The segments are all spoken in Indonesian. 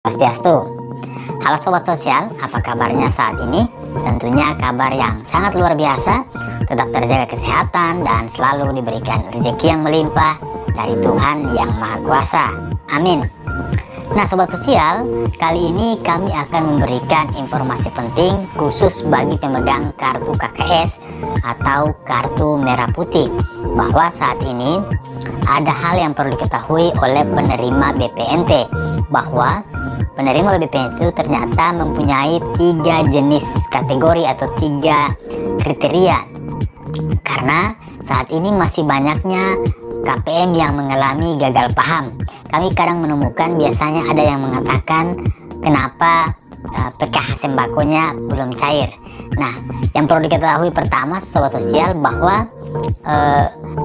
Swastiastu. Halo Sobat Sosial, apa kabarnya saat ini? Tentunya kabar yang sangat luar biasa. Tetap terjaga kesehatan dan selalu diberikan rezeki yang melimpah dari Tuhan Yang Maha Kuasa. Amin. Nah Sobat Sosial, kali ini kami akan memberikan informasi penting khusus bagi pemegang kartu KKS atau kartu merah putih, bahwa saat ini ada hal yang perlu diketahui oleh penerima BPNT, bahwa penerima BPNT itu ternyata mempunyai 3 jenis kategori atau 3 kriteria, karena saat ini masih banyaknya KPM yang mengalami gagal paham. Kami kadang menemukan biasanya ada yang mengatakan kenapa PKH sembakonya belum cair. Nah, yang perlu diketahui pertama Sobat Sosial, bahwa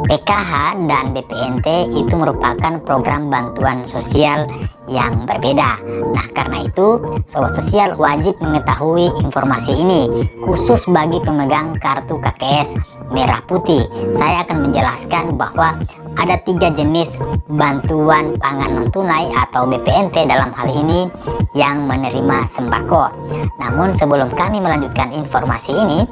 PKH dan BPNT itu merupakan program bantuan sosial yang berbeda. Nah, karena itu Sobat Sosial wajib mengetahui informasi ini khusus bagi pemegang kartu KKS merah putih. Saya akan menjelaskan bahwa ada 3 jenis bantuan pangan non tunai atau BPNT dalam hal ini yang menerima sembako. Namun sebelum kami melanjutkan informasi ini,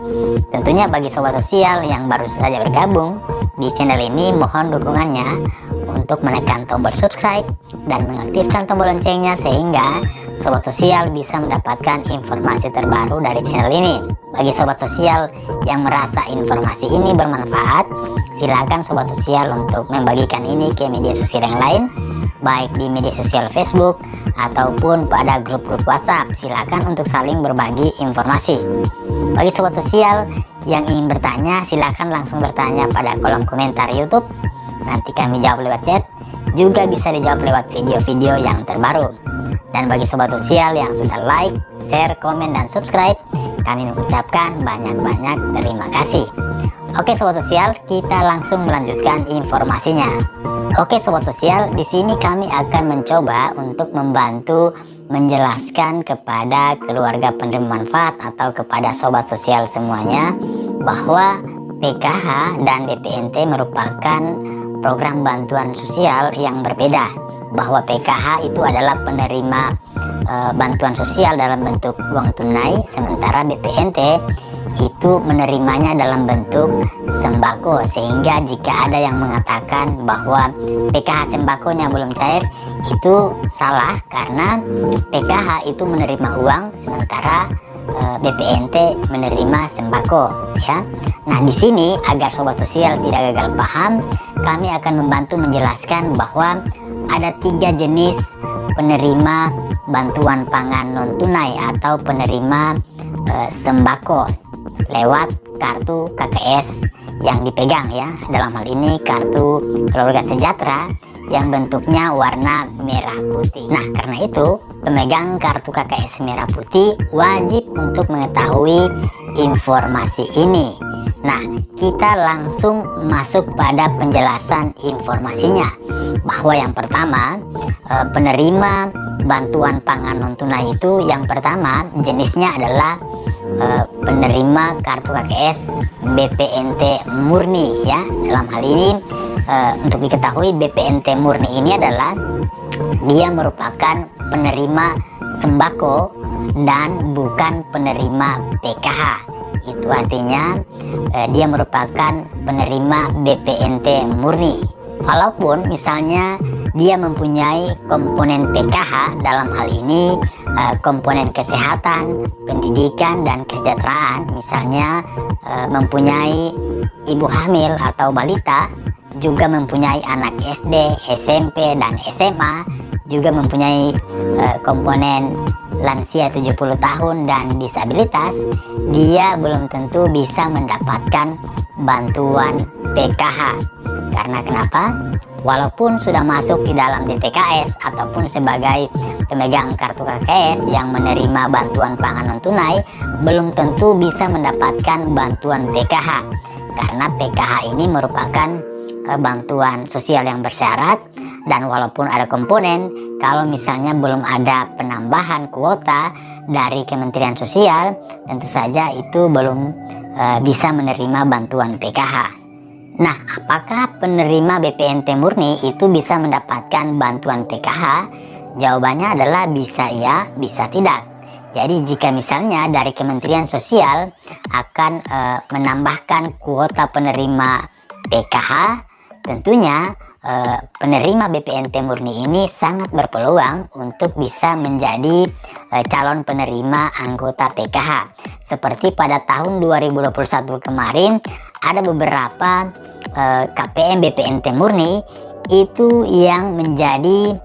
tentunya bagi Sobat Sosial yang baru saja bergabung di channel ini, mohon dukungannya untuk menekan tombol subscribe dan mengaktifkan tombol loncengnya sehingga Sobat Sosial bisa mendapatkan informasi terbaru dari channel ini. Bagi Sobat Sosial yang merasa informasi ini bermanfaat, silakan Sobat Sosial untuk membagikan ini ke media sosial yang lain, baik di media sosial Facebook ataupun pada grup-grup WhatsApp. Silakan untuk saling berbagi informasi. Bagi Sobat Sosial yang ingin bertanya, silakan langsung bertanya pada kolom komentar YouTube. Nanti kami jawab lewat chat, juga bisa dijawab lewat video-video yang terbaru. Dan bagi Sobat Sosial yang sudah like, share, komen, dan subscribe, kami mengucapkan banyak-banyak terima kasih. Oke Sobat Sosial, kita langsung melanjutkan informasinya. Oke Sobat Sosial, di sini kami akan mencoba untuk membantu menjelaskan kepada keluarga penerima manfaat atau kepada Sobat Sosial semuanya, bahwa PKH dan BPNT merupakan program bantuan sosial yang berbeda. Bahwa PKH itu adalah penerima bantuan sosial dalam bentuk uang tunai, sementara BPNT itu menerimanya dalam bentuk sembako. Sehingga jika ada yang mengatakan bahwa PKH sembakonya belum cair, itu salah, karena PKH itu menerima uang sementara BPNT menerima sembako, ya. Nah, di sini agar Sobat Sosial tidak gagal paham, kami akan membantu menjelaskan bahwa ada 3 jenis penerima bantuan pangan non tunai atau penerima sembako lewat kartu KKS yang dipegang, ya. Dalam hal ini kartu keluarga sejahtera yang bentuknya warna merah putih. Nah, karena itu pemegang kartu KKS merah putih wajib untuk mengetahui informasi ini. Nah, kita langsung masuk pada penjelasan informasinya, bahwa yang pertama, penerima bantuan pangan non tunai itu yang pertama jenisnya adalah penerima kartu KKS BPNT murni, ya. Dalam hal ini untuk diketahui, BPNT murni ini adalah dia merupakan penerima sembako dan bukan penerima PKH. Itu artinya dia merupakan penerima BPNT murni. Walaupun misalnya dia mempunyai komponen PKH, dalam hal ini komponen kesehatan, pendidikan, dan kesejahteraan, misalnya mempunyai ibu hamil atau balita, juga mempunyai anak SD, SMP, dan SMA, juga mempunyai komponen lansia 70 tahun dan disabilitas, dia belum tentu bisa mendapatkan bantuan PKH. Karena kenapa? Walaupun sudah masuk di dalam DTKS ataupun sebagai pemegang kartu KKS yang menerima bantuan pangan non tunai, belum tentu bisa mendapatkan bantuan PKH. Karena PKH ini merupakan bantuan sosial yang bersyarat, dan walaupun ada komponen, kalau misalnya belum ada penambahan kuota dari Kementerian Sosial, tentu saja itu belum bisa menerima bantuan PKH. Nah, apakah penerima BPNT murni itu bisa mendapatkan bantuan PKH? Jawabannya adalah bisa ya, bisa tidak. Jadi jika misalnya dari Kementerian Sosial akan menambahkan kuota penerima PKH, tentunya penerima BPNT murni ini sangat berpeluang untuk bisa menjadi calon penerima anggota PKH. Seperti pada tahun 2021 kemarin ada beberapa KPM BPNT murni itu yang menjadi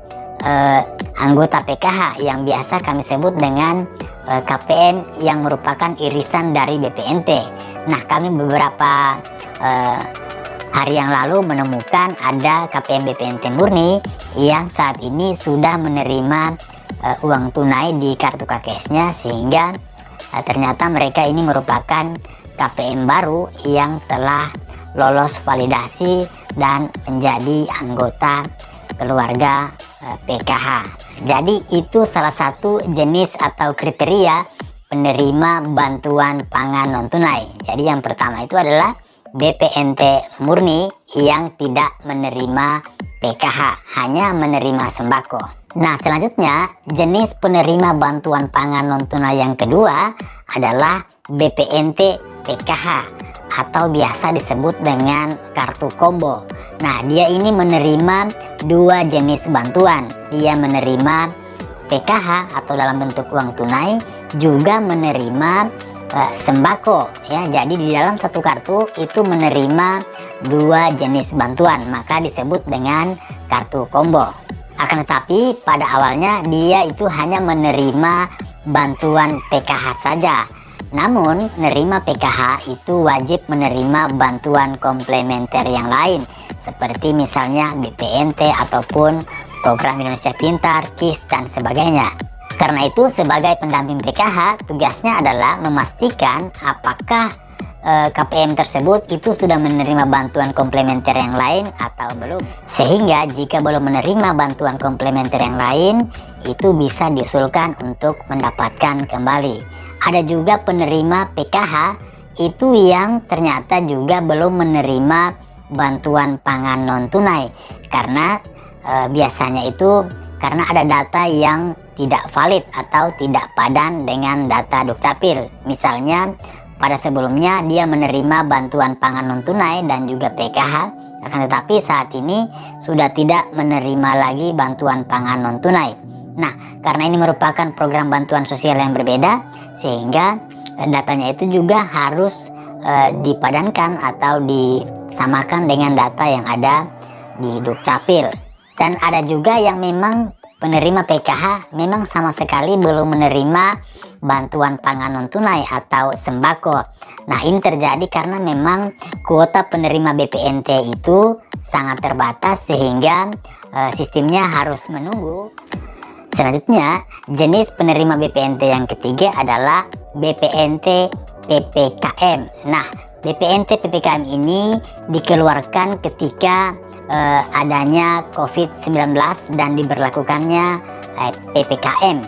anggota PKH yang biasa kami sebut dengan KPM yang merupakan irisan dari BPNT. Nah, kami beberapa hari yang lalu menemukan ada KPM BPNT murni yang saat ini sudah menerima uang tunai di kartu KKS-nya, sehingga ternyata mereka ini merupakan KPM baru yang telah lolos validasi dan menjadi anggota keluarga PKH. Jadi itu salah satu jenis atau kriteria penerima bantuan pangan non tunai. Jadi yang pertama itu adalah BPNT murni yang tidak menerima PKH, hanya menerima sembako. Nah, selanjutnya jenis penerima bantuan pangan non tunai yang kedua adalah BPNT PKH atau biasa disebut dengan kartu combo. Nah, dia ini menerima dua jenis bantuan. Dia menerima PKH atau dalam bentuk uang tunai, juga menerima sembako ya. Jadi di dalam satu kartu itu menerima dua jenis bantuan, maka disebut dengan kartu combo. Akan tetapi pada awalnya dia itu hanya menerima bantuan PKH saja. Namun menerima PKH itu wajib menerima bantuan komplementer yang lain, seperti misalnya BPNT ataupun program Indonesia Pintar, KIS, dan sebagainya. Karena itu sebagai pendamping PKH, tugasnya adalah memastikan apakah KPM tersebut itu sudah menerima bantuan komplementer yang lain atau belum. Sehingga jika belum menerima bantuan komplementer yang lain, itu bisa diusulkan untuk mendapatkan kembali. Ada juga penerima PKH itu yang ternyata juga belum menerima bantuan pangan non tunai, karena biasanya itu karena ada data yang tidak valid atau tidak padan dengan data Dukcapil. Misalnya pada sebelumnya dia menerima bantuan pangan non tunai dan juga PKH, akan tetapi saat ini sudah tidak menerima lagi bantuan pangan non tunai. Nah, karena ini merupakan program bantuan sosial yang berbeda, sehingga datanya itu juga harus dipadankan atau disamakan dengan data yang ada di Dukcapil. Dan ada juga yang memang penerima PKH memang sama sekali belum menerima bantuan pangan non tunai atau sembako. Nah, ini terjadi karena memang kuota penerima BPNT itu sangat terbatas, sehingga sistemnya harus menunggu. Selanjutnya, jenis penerima BPNT yang ketiga adalah BPNT PPKM. Nah, BPNT PPKM ini dikeluarkan ketika adanya COVID-19 dan diberlakukannya PPKM,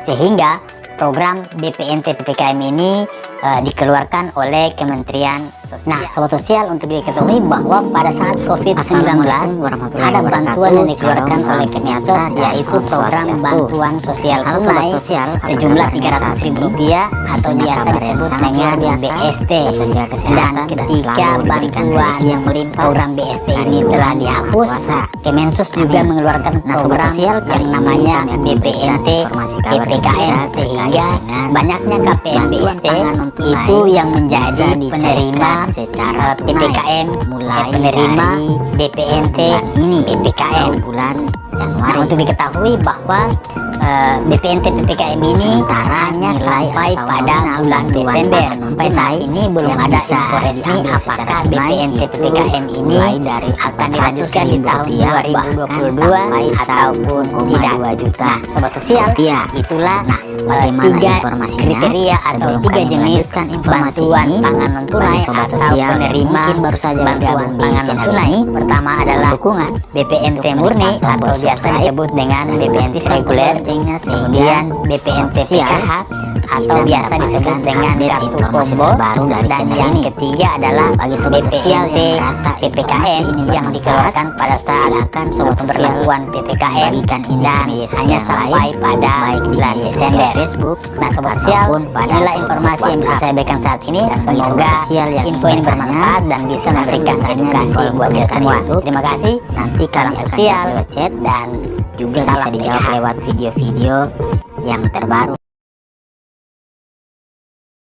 sehingga program BPNT PPKM ini dikeluarkan oleh Kementerian Sosial. Nah, Sobat Sosial, untuk diketahui bahwa pada saat COVID-19 ada bantuan yang dikeluarkan oleh Kemensos, yaitu program bantuan sosial tunai sejumlah Rp300.000 atau biasa disebut dengan BST. Dan ketika bantuan yang program BST ini telah dihapus, Kemensos juga mengeluarkan program yang namanya BPNT PPKM, sehingga banyaknya KPM BST itu yang menjadi penerima secara PPKM, mulai penerima BPNT ini PPKM bulan Januari. Nah, untuk diketahui bahwa BPNT PPKM ini hanya sampai pada bulan Desember. Sampai saat ini belum ada info resmi apakah BPNT PPKM ini akan dilanjutkan di tahun 2022 ataupun tidak. 2 juta. Sobat Sosial, itulah tiga kriteria atau tiga jenis bantuan pangan non tunai atau penerima bantuan pangan non tunai. Pertama adalah dukungan BPNT murni atau biasa disebut dengan BPNT reguler, kemudian BPNT PKH atau biasa disebut dengan kartu combo. Dan yang ketiga adalah bagi sobat sosial PPKM yang dikeluarkan pada saat pemberlakuan PPKM dan hanya sampai pada bulan Desember. Nah sobat sosial, inilah informasi yang bisa saya berikan saat ini. Semoga info ini bermanfaat dan bisa memberikan edukasi buat kita semua. Terima kasih. Nanti salam sosial, chat, dan juga bisa dijawab lewat video-video yang terbaru.